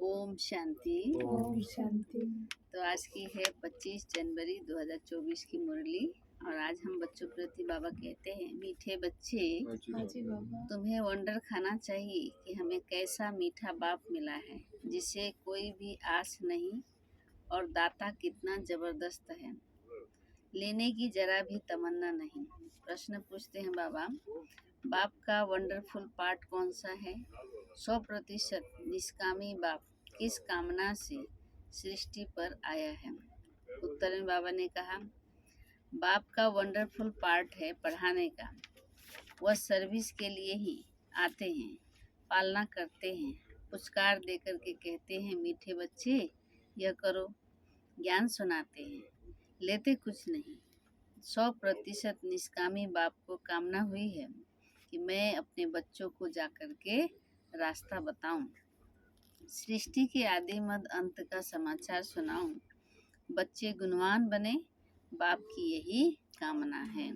ओम शांति। ओम शांति। तो आज की है 25 जनवरी 2024 की मुरली। और आज हम बच्चों प्रति बाबा कहते हैं, मीठे बच्चे हाजी बाबा। तुम्हें वंडर खाना चाहिए कि हमें कैसा मीठा बाप मिला है जिसे कोई भी आस नहीं, और दाता कितना जबरदस्त है, लेने की जरा भी तमन्ना नहीं। प्रश्न पूछते हैं बाबा, बाप का वंडरफुल पार्ट कौन सा है? 100% निष्कामी बाप किस कामना से सृष्टि पर आया है? उत्तर में बाबा ने कहा, बाप का वंडरफुल पार्ट है पढ़ाने का। वह सर्विस के लिए ही आते हैं, पालना करते हैं, पुचकार दे करके कहते हैं, मीठे बच्चे यह करो, ज्ञान सुनाते हैं, लेते कुछ नहीं। 100% निष्कामी बाप को कामना हुई है कि मैं अपने बच्चों को जाकर के रास्ता बताऊं, सृष्टि के आदि मध्य अंत का समाचार सुनाऊं, बच्चे गुणवान बने, बाप की यही कामना है।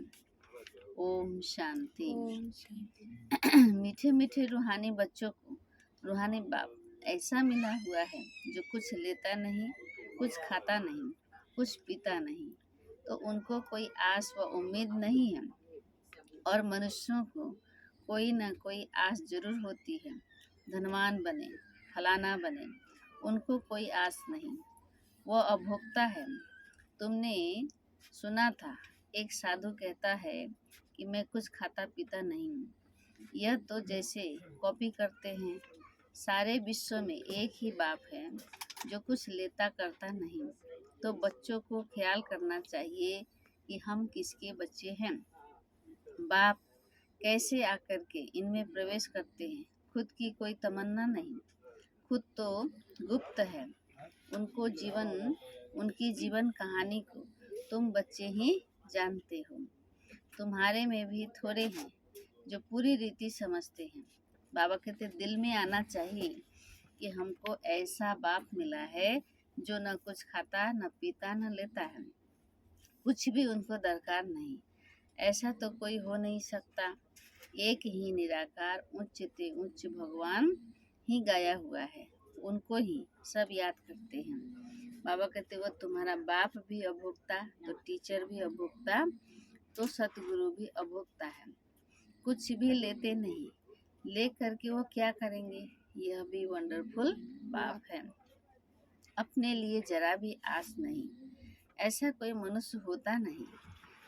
ओम शांति। ओम शांति। मीठे मीठे रूहानी बच्चों को रूहानी बाप ऐसा मिला हुआ है जो कुछ लेता नहीं, कुछ खाता नहीं, कुछ पीता नहीं, तो उनको कोई आस व उम्मीद नहीं है। और मनुष्यों को कोई न कोई आस जरूर होती है, धनवान बने, फलाना बने, उनको कोई आस नहीं। वो अभोक्ता है। तुमने सुना था, एक साधु कहता है कि मैं कुछ खाता पीता नहीं हूँ। यह तो जैसे कॉपी करते हैं। सारे विश्व में एक ही बाप है जो कुछ लेता करता नहीं। तो बच्चों को ख्याल करना चाहिए कि हम किसके बच्चे हैं। बाप कैसे आकर के इनमें प्रवेश करते हैं। खुद की कोई तमन्ना नहीं, खुद तो गुप्त है। उनकी जीवन कहानी को तुम बच्चे ही जानते हो। तुम्हारे में भी थोड़े हैं जो पूरी रीति समझते हैं। बाबा कहते दिल में आना चाहिए कि हमको ऐसा बाप मिला है जो न कुछ खाता, न पीता, न लेता है, कुछ भी उनको दरकार नहीं। ऐसा तो कोई हो नहीं सकता। एक ही निराकार उच्च ते उच्च भगवान ही गाया हुआ है, उनको ही सब याद करते हैं। बाबा कहते वो तुम्हारा बाप भी अभोक्ता, तो टीचर भी अभोक्ता, तो सतगुरु भी अभोक्ता है। कुछ भी लेते नहीं, ले करके वो क्या करेंगे? यह भी वंडरफुल बाप है। अपने लिए जरा भी आस नहीं। ऐसा कोई मनुष्य होता नहीं।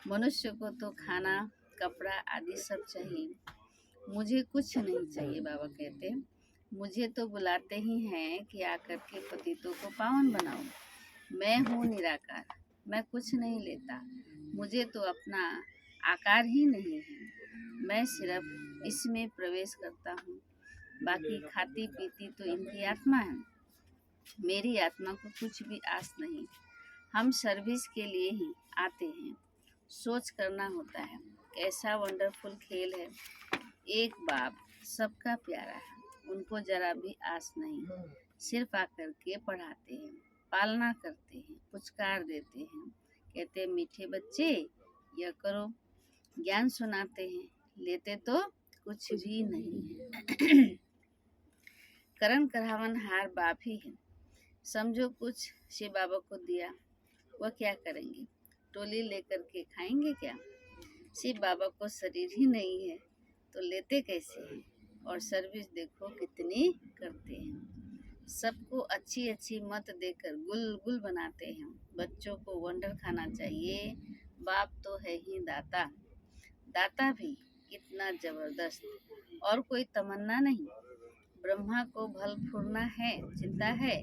मनुष्य को तो खाना, कपड़ा आदि सब चाहिए। मुझे कुछ नहीं चाहिए। बाबा कहते मुझे तो बुलाते ही हैं कि आकर के पतितों को पावन बनाओ। मैं हूँ निराकार, मैं कुछ नहीं लेता। मुझे तो अपना आकार ही नहीं है। मैं सिर्फ इसमें प्रवेश करता हूँ। बाकी खाती पीती तो इनकी आत्मा है। मेरी आत्मा को कुछ भी आस नहीं। हम सर्विस के लिए ही आते हैं। सोच करना होता है, कैसा वंडरफुल खेल है। एक बाप सबका प्यारा है, उनको जरा भी आस नहीं। सिर्फ आकर के पढ़ाते हैं, पालना करते हैं, पुचकार देते हैं, कहते हैं मीठे बच्चे यह करो, ज्ञान सुनाते हैं, लेते तो कुछ भी नहीं है। करण करावन हार बाप ही है। समझो कुछ शिव बाबा को दिया, वह क्या करेंगे? टोली लेकर के खाएंगे क्या? शिव बाबा को शरीर ही नहीं है तो लेते कैसे हैं? और सर्विस देखो कितनी करते हैं। सबको अच्छी अच्छी मत देकर गुल गुल बनाते हैं। बच्चों को वंडर खाना चाहिए। बाप तो है ही दाता, दाता भी कितना जबरदस्त, और कोई तमन्ना नहीं। ब्रह्मा को भल फुरना है, चिंता है,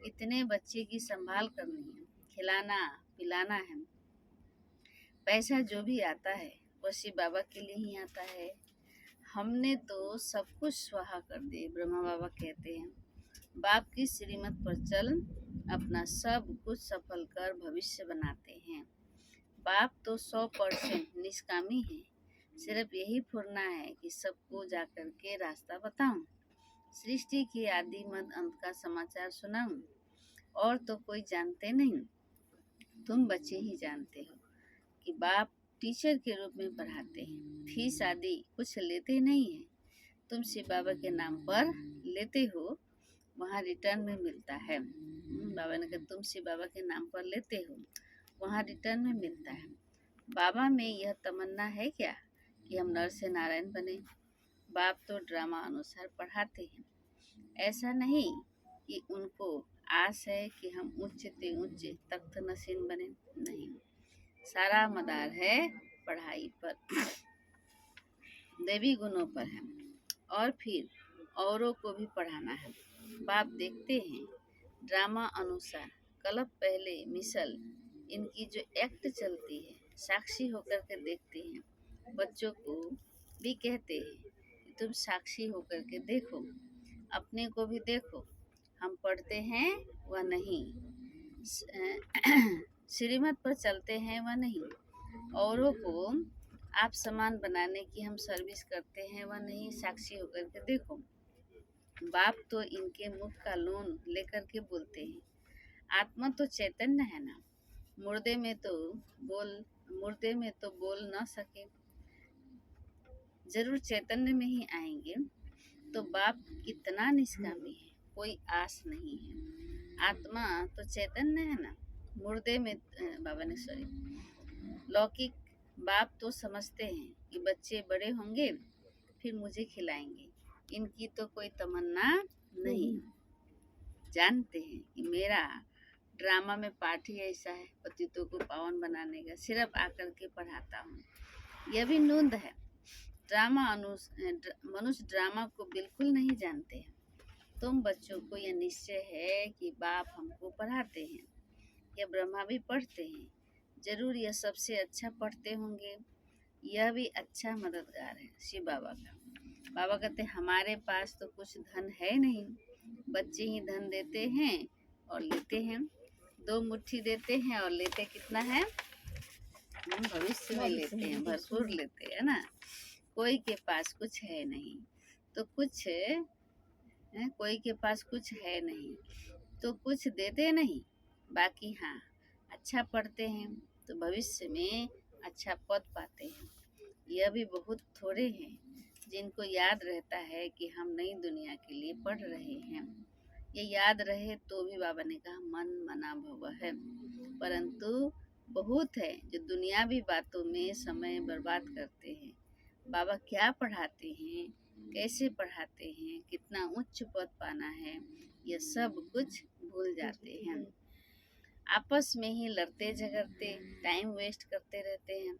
इतने बच्चे की संभाल करनी है, खिलाना पिलाना है। पैसा जो भी आता है वो शिव बाबा के लिए ही आता है। हमने तो सब कुछ स्वाहा कर दिए। ब्रह्मा बाबा कहते हैं बाप की श्रीमत पर चल, अपना सब कुछ सफल कर भविष्य बनाते हैं। बाप तो 100% निष्कामी है। सिर्फ यही फुरना है कि सबको जाकर के रास्ता बताऊं, सृष्टि के आदि मध्य अंत का समाचार सुनाऊं। और तो कोई जानते नहीं, तुम बच्चे ही जानते हो कि बाप टीचर के रूप में पढ़ाते हैं। फीस आदि कुछ लेते नहीं हैं। तुम शिव बाबा के नाम पर लेते हो वहाँ रिटर्न में मिलता है। बाबा ने कहा तुम शिव बाबा के नाम पर लेते हो वहाँ रिटर्न में मिलता है। बाबा में यह तमन्ना है क्या कि हम नर से नारायण बने? बाप तो ड्रामा अनुसार पढ़ाते हैं। ऐसा नहीं कि उनको आस है कि हम उच्च ते उच्च तख्त नशीन बने, नहीं। सारा मदार है पढ़ाई पर, देवी गुणों पर है और फिर औरों को भी पढ़ाना है। बाप देखते हैं ड्रामा अनुसार कल्प पहले मिसल इनकी जो एक्ट चलती है साक्षी होकर के देखते हैं। बच्चों को भी कहते हैं कि तुम साक्षी होकर के देखो, अपने को भी देखो, हम पढ़ते हैं व नहीं, श्रीमत पर चलते हैं व नहीं, औरों को आप समान बनाने की हम सर्विस करते हैं व नहीं, साक्षी होकर के देखो। बाप तो इनके मुख का लोन लेकर के बोलते हैं, आत्मा तो चैतन्य है ना, मुर्दे में तो बोल न सके, जरूर चैतन्य में ही आएंगे। तो बाप कितना निष्कामी है, कोई आस नहीं है। आत्मा तो चैतन्य है ना, मुर्दे में बाबा ने लौकिक बाप तो समझते हैं कि बच्चे बड़े होंगे फिर मुझे खिलाएंगे, इनकी तो कोई तमन्ना नहीं। जानते हैं कि मेरा ड्रामा में पाठ ही ऐसा है, पतितों को पावन बनाने का, सिर्फ आकर के पढ़ाता हूँ। यह भी नूंद है। मनुष्य ड्रामा को बिल्कुल नहीं जानते हैं। तुम बच्चों को यह निश्चय है कि बाप हमको पढ़ाते हैं, यह ब्रह्मा भी पढ़ते हैं, जरूर यह सबसे अच्छा पढ़ते होंगे, यह भी अच्छा मददगार है शिव बाबा का। बाबा कहते हमारे पास तो कुछ धन है नहीं, बच्चे ही धन देते हैं और लेते हैं, 2 मुट्ठी देते हैं और लेते कितना है, हम भविष्य में लेते हैं, भरपूर लेते हैं ना। कोई के पास कुछ है नहीं तो कोई के पास कुछ है नहीं तो कुछ देते नहीं, बाकी हाँ अच्छा पढ़ते हैं तो भविष्य में अच्छा पद पाते हैं। यह भी बहुत थोड़े हैं जिनको याद रहता है कि हम नई दुनिया के लिए पढ़ रहे हैं। ये याद रहे तो भी बाबा ने कहा मन मना भव है, परंतु बहुत है जो दुनियावी बातों में समय बर्बाद करते हैं। बाबा क्या पढ़ाते हैं, कैसे पढ़ाते हैं, कितना उच्च पद पाना है, यह सब कुछ भूल जाते हैं। आपस में ही लड़ते झगड़ते टाइम वेस्ट करते रहते हैं।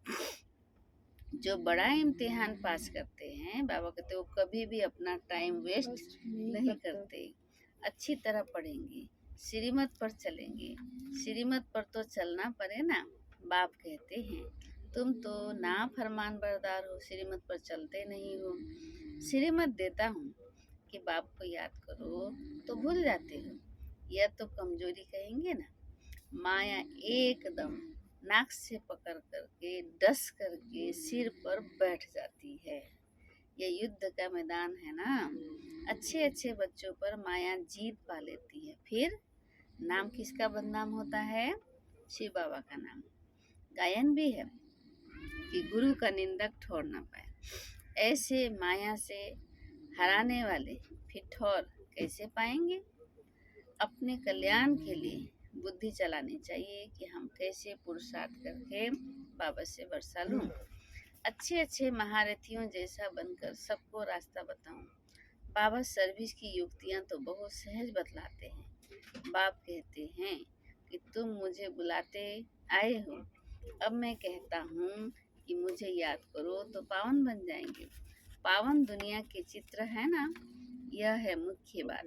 जो बड़ा इम्तिहान पास करते हैं, बाबा कहते वो कभी भी अपना टाइम वेस्ट नहीं करते, अच्छी तरह पढ़ेंगे, श्रीमत पर चलेंगे। श्रीमत पर तो चलना पड़े ना। बाप कहते हैं तुम तो ना फरमान बरदार हो, श्रीमत पर चलते नहीं हो। श्रीमत देता हूँ कि बाप को याद करो तो भूल जाते हो, यह तो कमजोरी कहेंगे ना। माया एकदम नाक से पकड़ करके डस करके सिर पर बैठ जाती है। यह युद्ध का मैदान है ना, अच्छे अच्छे बच्चों पर माया जीत पा लेती है। फिर नाम किसका बदनाम होता है, शिव बाबा का नाम। गायन भी है कि गुरु का निंदक ठोर ना पाए। ऐसे माया से हराने वाले फिर ठोर कैसे पाएंगे। अपने कल्याण के लिए बुद्धि चलानी चाहिए कि हम कैसे पुरुषार्थ करके बाबा से वर्षा लूं, अच्छे अच्छे महारथियों जैसा बनकर सबको रास्ता बताऊं। बाबा सर्विस की युक्तियां तो बहुत सहज बतलाते हैं। बाप कहते हैं कि तुम मुझे बुलाते आए हो, अब मैं कहता हूँ कि मुझे याद करो तो पावन बन जाएंगे। पावन दुनिया के चित्र है ना, यह है मुख्य बात।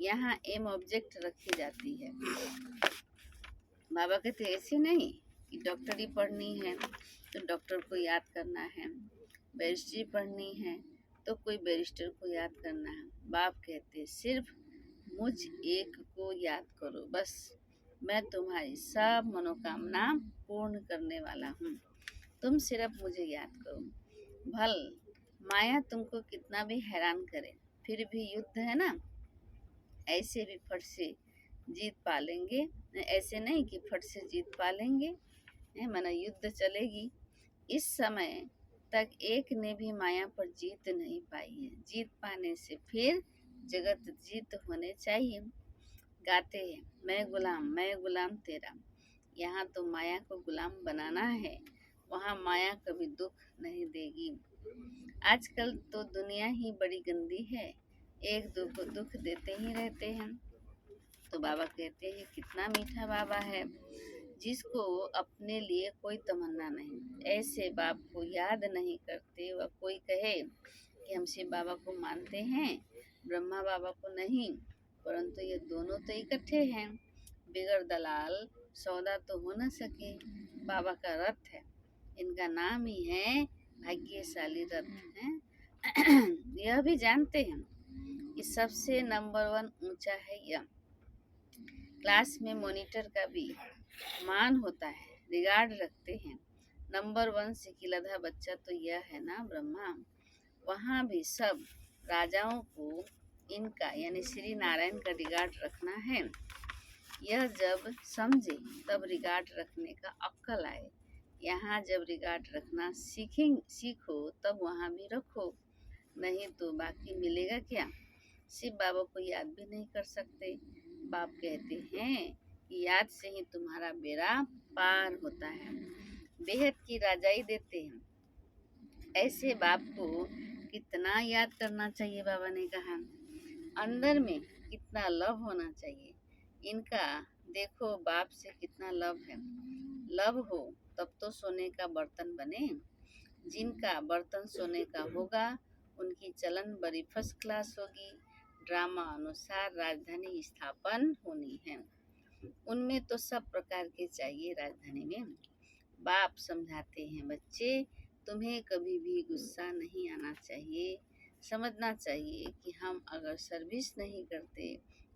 यहाँ एम ऑब्जेक्ट रखी जाती है। बाबा कहते ऐसे नहीं कि डॉक्टरी पढ़नी है तो डॉक्टर को याद करना है, बैरिस्ट्री पढ़नी है तो कोई बैरिस्टर को याद करना है। बाप कहते सिर्फ मुझ एक को याद करो, बस मैं तुम्हारी सब मनोकामना पूर्ण करने वाला हूँ। तुम सिर्फ मुझे याद करो। भल माया तुमको कितना भी हैरान करे, फिर भी युद्ध है ना, ऐसे भी फट से जीत पा लेंगे। ऐसे नहीं कि फट से जीत पा लेंगे, माना युद्ध चलेगी। इस समय तक एक ने भी माया पर जीत नहीं पाई है। जीत पाने से फिर जगत जीत होने चाहिए। गाते हैं मैं गुलाम तेरा। यहाँ तो माया को गुलाम बनाना है, वहाँ माया कभी दुख नहीं देगी। आजकल तो दुनिया ही बड़ी गंदी है, एक दो को दुख देते ही रहते हैं। तो बाबा कहते हैं कितना मीठा बाबा है, जिसको अपने लिए कोई तमन्ना नहीं। ऐसे बाप को याद नहीं करते। वह कोई कहे कि हम शिव बाबा को मानते हैं, ब्रह्मा बाबा को नहीं, परंतु ये दोनों तो इकट्ठे हैं। बिगर दलाल सौदा तो हो न सके। बाबा का रथ है, इनका नाम ही है भाग्यशाली रथ है। यह भी जानते हैं कि सबसे नंबर 1 ऊंचा है यह। क्लास में मॉनिटर का भी मान होता है, रिगार्ड रखते हैं। नंबर 1 सिकिलधा बच्चा तो यह है ना ब्रह्मा। वहाँ भी सब राजाओं को इनका यानी श्री नारायण का रिगार्ड रखना है। यह जब समझे तब रिगार्ड रखने का अक्ल आए। यहाँ जब रिगार्ड रखना सीखो तब वहाँ भी रखो, नहीं तो बाकी मिलेगा क्या। शिव बाबा को याद भी नहीं कर सकते। बाप कहते हैं कि याद से ही तुम्हारा बेड़ा पार होता है। बेहद की राजाई देते हैं। ऐसे बाप को कितना याद करना चाहिए, बाबा ने कहा। अंदर में कितना लव होना चाहिए। इनका देखो बाप से कितना लव है। लव हो तब तो सोने का बर्तन बने। जिनका बर्तन सोने का होगा उनकी चलन बड़ी फर्स्ट क्लास होगी। ड्रामा अनुसार राजधानी स्थापन होनी है। उनमें तो सब प्रकार के चाहिए राजधानी में। बाप समझाते हैं बच्चे, तुम्हें कभी भी गुस्सा नहीं आना चाहिए। समझना चाहिए कि हम अगर सर्विस नहीं करते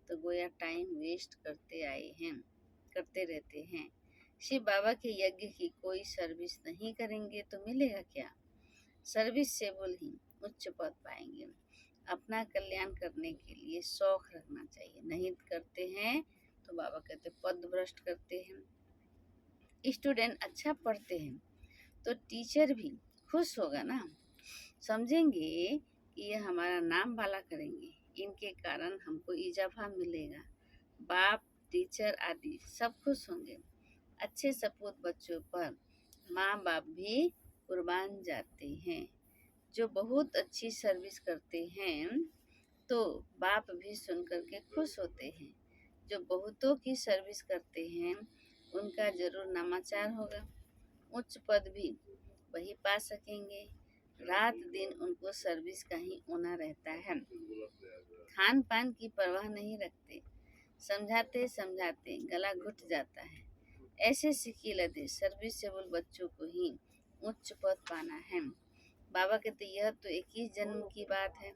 तो गोया टाइम वेस्ट करते रहते हैं। शिव बाबा के यज्ञ की कोई सर्विस नहीं करेंगे तो मिलेगा क्या। सर्विस से बोल ही उच्च पद पाएंगे। अपना कल्याण करने के लिए शौक रखना चाहिए। नहीं करते हैं तो बाबा कहते पद भ्रष्ट करते हैं। स्टूडेंट अच्छा पढ़ते हैं तो टीचर भी खुश होगा ना। समझेंगे कि यह हमारा नाम वाला करेंगे, इनके कारण हमको इजाफा मिलेगा। बाप टीचर आदि सब खुश होंगे। अच्छे सपूत बच्चों पर माँ बाप भी कुर्बान जाते हैं। जो बहुत अच्छी सर्विस करते हैं तो बाप भी सुन करके खुश होते हैं। जो बहुतों की सर्विस करते हैं उनका जरूर नामाचार होगा। उच्च पद भी वही पा सकेंगे। रात दिन उनको सर्विस का ही होना रहता है। खान पान की परवाह नहीं रखते। समझाते समझाते गला घुट जाता है। ऐसे सिकिलधे सर्विसेबल बच्चों को ही उच्च पद पाना है। बाबा कहते यह तो 21 जन्म की बात है,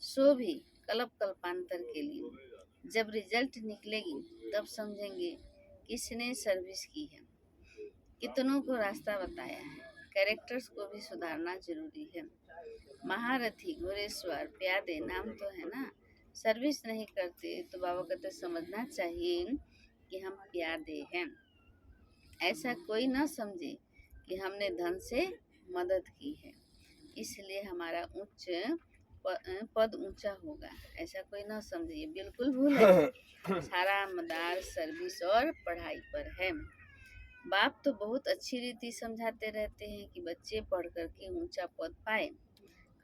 सो भी कल्पांतर के लिए। जब रिजल्ट निकलेगी तब समझेंगे किसने सर्विस की है, कितनों को रास्ता बताया है। कैरेक्टर्स को भी सुधारना जरूरी है। महारथी घोड़ेसवार प्यादे नाम तो है ना। सर्विस नहीं करते तो बाबा कहते समझना चाहिए कि हम प्यादे हैं। ऐसा कोई न समझे कि हमने धन से मदद की है इसलिए हमारा उच्च पद ऊंचा होगा। ऐसा कोई न समझे, ये बिल्कुल भूल है। सारा मदार सर्विस और पढ़ाई पर है। बाप तो बहुत अच्छी रीति समझाते रहते हैं कि बच्चे पढ़ करके ऊंचा पद पाए।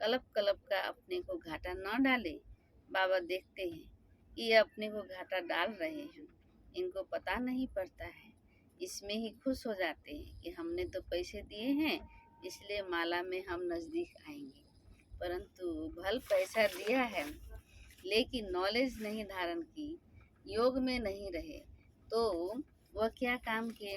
कलप का अपने को घाटा न डाले। बाबा देखते हैं कि ये अपने को घाटा डाल रहे हैं, इनको पता नहीं पड़ता है। इसमें ही खुश हो जाते हैं कि हमने तो पैसे दिए हैं इसलिए माला में हम नज़दीक आएंगे। परंतु भल पैसा दिया है लेकिन नॉलेज नहीं धारण की, योग में नहीं रहे तो वह क्या काम के।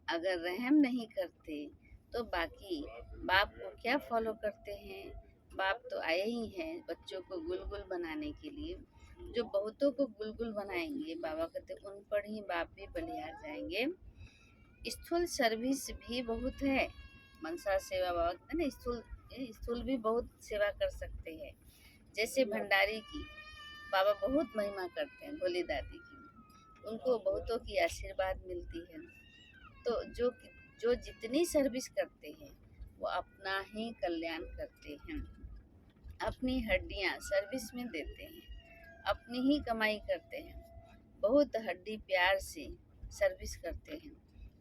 अगर रहम नहीं करते तो बाकी बाप को क्या फॉलो करते हैं। बाप तो आए ही हैं बच्चों को गुलगुल बनाने के लिए। जो बहुतों को गुलगुल बनाएंगे बाबा कहते उन पर ही बाप भी बलिहार जाएंगे। स्थूल सर्विस भी बहुत है। मनसा सेवा बाबा कहते ना स्थूल भी बहुत सेवा कर सकते हैं। जैसे भंडारी की बाबा बहुत महिमा करते हैं, भोली दादी की, उनको बहुतों की आशीर्वाद मिलती है। तो जो जितनी सर्विस करते हैं वो अपना ही कल्याण करते हैं। अपनी हड्डियां सर्विस में देते हैं, अपनी ही कमाई करते हैं। बहुत हड्डी प्यार से सर्विस करते हैं।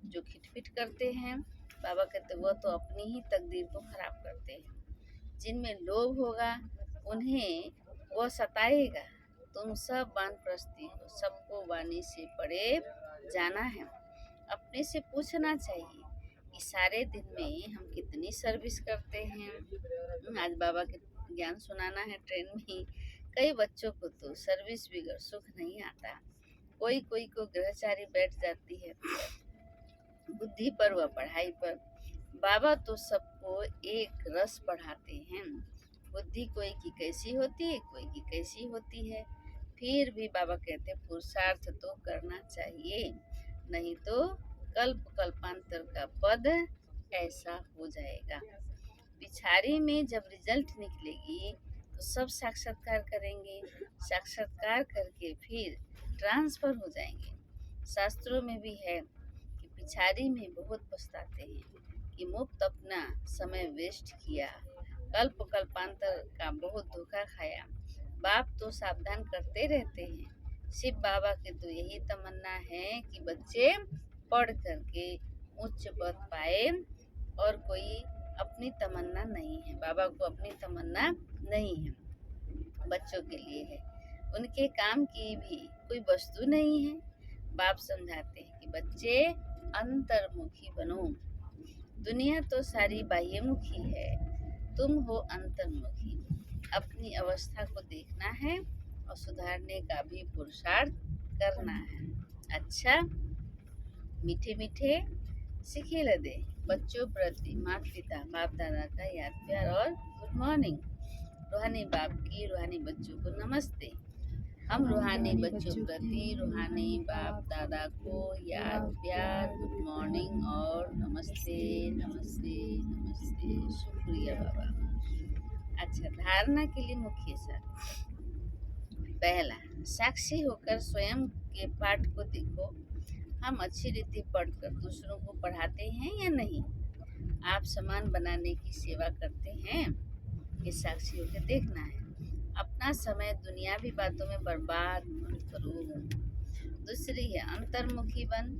जो खिटपिट करते हैं, बाबा कहते वो तो अपनी ही तकदीर को खराब करते हैं। जिनमें लोभ होगा उन्हें वो सताएगा। तुम सब वानप्रस्थी हो, सबको वाणी से परे जाना है। अपने से पूछना चाहिए कि सारे दिन में हम कितनी सर्विस करते हैं। आज बाबा के ज्ञान सुनाना है ट्रेन में ही। कई बच्चों को तो सर्विस बिगर सुख नहीं आता। कोई कोई को ग्रहचारी बैठ जाती है बुद्धि पर व पढ़ाई पर। बाबा तो सबको एक रस पढ़ाते हैं। बुद्धि कोई की कैसी होती है, कोई की कैसी होती है। फिर भी बाबा कहते हैं पुरुषार्थ तो करना चाहिए, नहीं तो कल्प कल्पांतर का पद ऐसा हो जाएगा। पिछाड़ी में जब रिजल्ट निकलेगी तो सब साक्षात्कार करेंगे। साक्षात्कार करके फिर ट्रांसफर हो जाएंगे। शास्त्रों में भी है कि पिछाड़ी में बहुत पछताते हैं कि मुफ्त अपना समय वेस्ट किया, कल्प कल्पांतर का बहुत धोखा खाया। बाप तो सावधान करते रहते हैं। शिव बाबा के तो यही तमन्ना है कि बच्चे पढ़ करके उच्च पद पाए, और कोई अपनी तमन्ना नहीं है। बाबा को अपनी तमन्ना नहीं है, बच्चों के लिए है। उनके काम की भी कोई वस्तु नहीं है। बाप समझाते हैं कि बच्चे अंतर्मुखी बनो। दुनिया तो सारी बाह्यमुखी है, तुम हो अंतर्मुखी। अपनी अवस्था को देखना है और सुधारने का भी पुरुषार्थ करना है। अच्छा, मीठे मीठे सिखेल दे बच्चों प्रति माता पिता बाप दादा का याद प्यार और गुड मॉर्निंग। रूहानी बाप की रूहानी बच्चों को नमस्ते। हम रूहानी बच्चों प्रति रूहानी बाप दादा को याद प्यार, गुड मॉर्निंग और नमस्ते नमस्ते नमस्ते। शुक्रिया बाबा। अच्छा, धारणा के लिए मुख्य सार। पहला, साक्षी होकर स्वयं के पाठ को देखो। हम अच्छी रीति पढ़कर दूसरों को पढ़ाते हैं या नहीं? आप सामान बनाने की सेवा करते हैं? ये साक्षी होकर देखना है। अपना समय दुनियावी बातों में बर्बाद मत करो। दूसरी है अंतर्मुखी बन।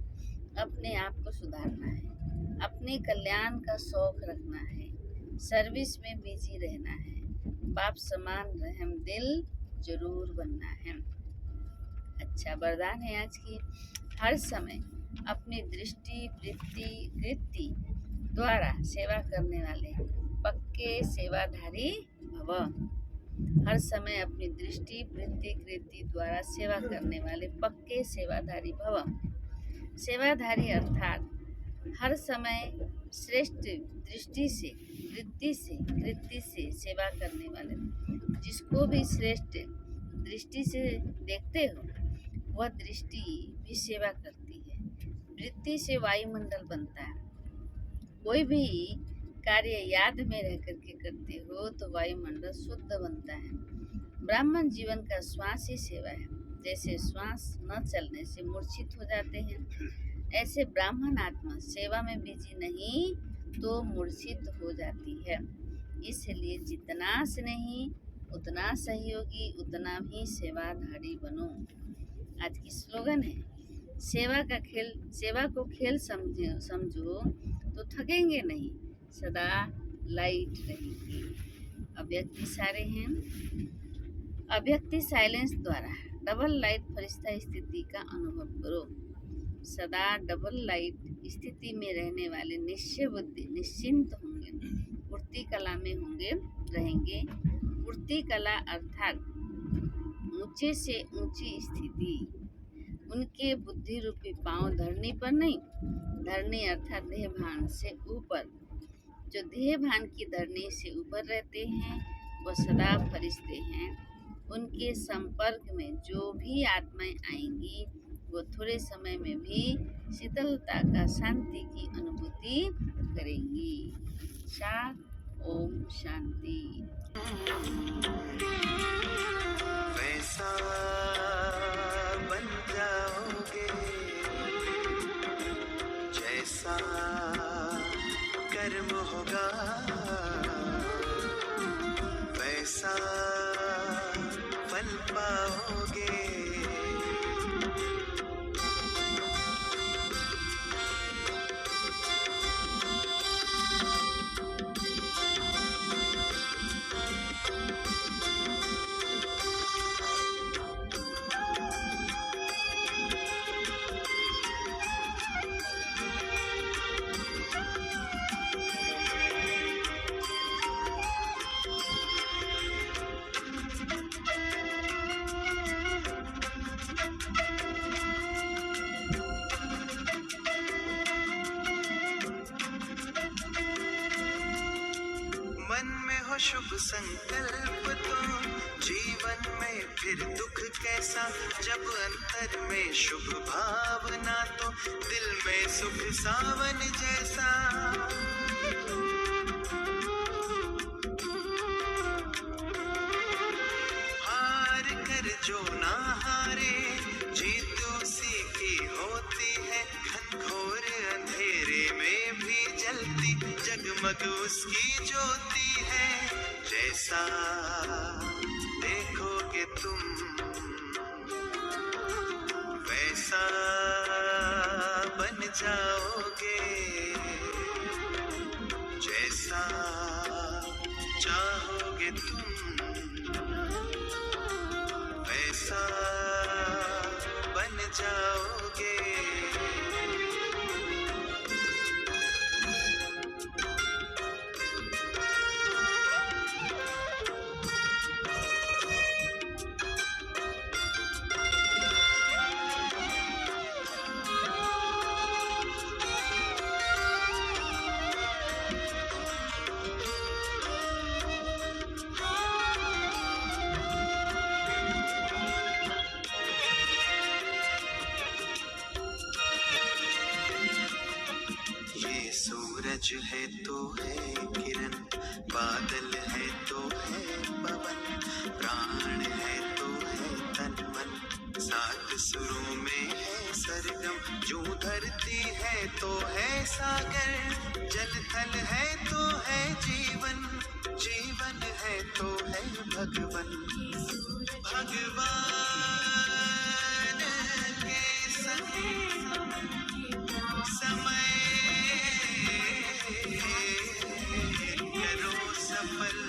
अपने आप को सुधारना है, अपने कल्याण का शौक रखना है, सर्विस में बिजी रहना है, बाप समान रहम दिल जरूर बनना है। अच्छा, वरदान है आज की। हर समय अपनी दृष्टि वृत्ति कृति द्वारा सेवा करने वाले पक्के सेवाधारी भव। हर समय अपनी दृष्टि वृत्ति कृति द्वारा सेवा करने वाले पक्के सेवाधारी भव। सेवाधारी अर्थात हर समय श्रेष्ठ दृष्टि से वृत्ति से कृति से सेवा करने वाले। जिसको भी श्रेष्ठ दृष्टि से देखते हो वह दृष्टि भी सेवा करती है। वृत्ति से वायुमंडल बनता है। कोई भी कार्य याद में रह करके करते हो तो वायुमंडल शुद्ध बनता है। ब्राह्मण जीवन का श्वास ही सेवा है। जैसे श्वास न चलने से मूर्छित हो जाते हैं, ऐसे ब्राह्मण आत्मा सेवा में बिजी नहीं तो मूर्छित हो जाती है। इसलिए जितना स्नेही उतना सहयोगी उतना ही सेवाधारी बनो। आज की स्लोगन है, सेवा को खेल समझो तो थकेंगे नहीं, सदा लाइट रहेंगे। अव्यक्ति सारे हैं। अव्यक्ति साइलेंस द्वारा डबल लाइट फरिश्ता स्थिति का अनुभव करो। सदा डबल लाइट स्थिति में रहने वाले निश्चय बुद्धि निश्चिंत होंगे, पूर्ति कला में होंगे रहेंगे। पूर्ति कला अर्थात ऊंचे से ऊंची स्थिति। उनके बुद्धि रूपी पांव धरनी पर नहीं, धरनी अर्थात देह भान से ऊपर। जो देह भान की धरनी से ऊपर रहते हैं वह सदा फरिश्ते हैं। उनके संपर्क में जो भी आत्माएं आएंगी वो थोड़े समय में भी शीतलता का शांति की अनुभूति करेंगी। ओम शांति। वैसा बन जाओगे जैसा कर्म होगा। शुभ संकल्प तो जीवन में फिर दुख कैसा, जब अंतर में शुभ भावना तो दिल में सुख सावन जैसा। हार कर जो ना हारे, जीत उसी की होती है, घनघोर अंधेरे में भी जलती जगमग उसकी ज्योति है। जैसा देखोगे तुम वैसा बन जाओगे, जैसा चाहोगे तुम वैसा बन जाओगे। ये सूरज है तो है किरण, बादल है तो है पवन, प्राण है तो है तन मन, सात सुरों में है सरगम, यूं धरती है तो है सागर, जल थल है तो है जीवन, जीवन है तो है भगवन। भगवान के समय करो सफल,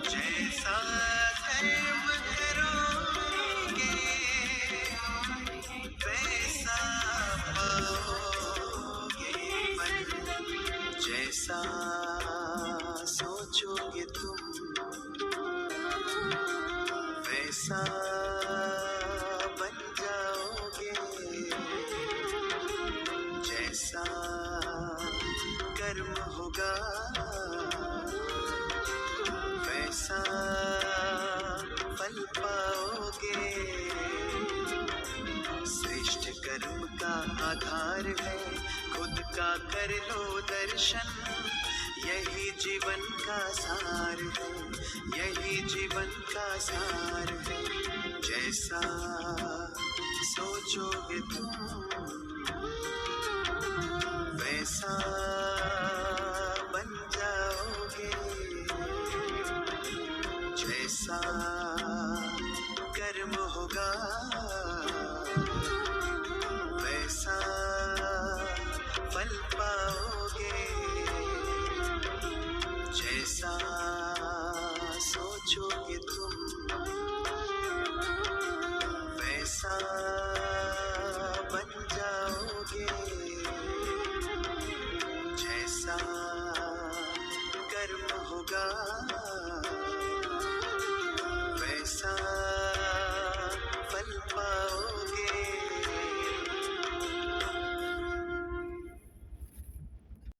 जैसा कर्म करोगे वैसा पाओगे फल, जैसा सोचोगे तुम वैसा बन जाओगे, जैसा कर्म होगा वैसा फल पाओगे। श्रेष्ठ कर्म का आधार है खुद का कर लो दर्शन, यही जीवन का सार है, यही जीवन का सार है। जैसा सोचोगे तुम वैसा बन जाओगे, जैसा कर्म होगा वैसा फल पाओगे, जैसा सोचोगे तुम वैसा बन जाओगे, जैसा कर्म होगा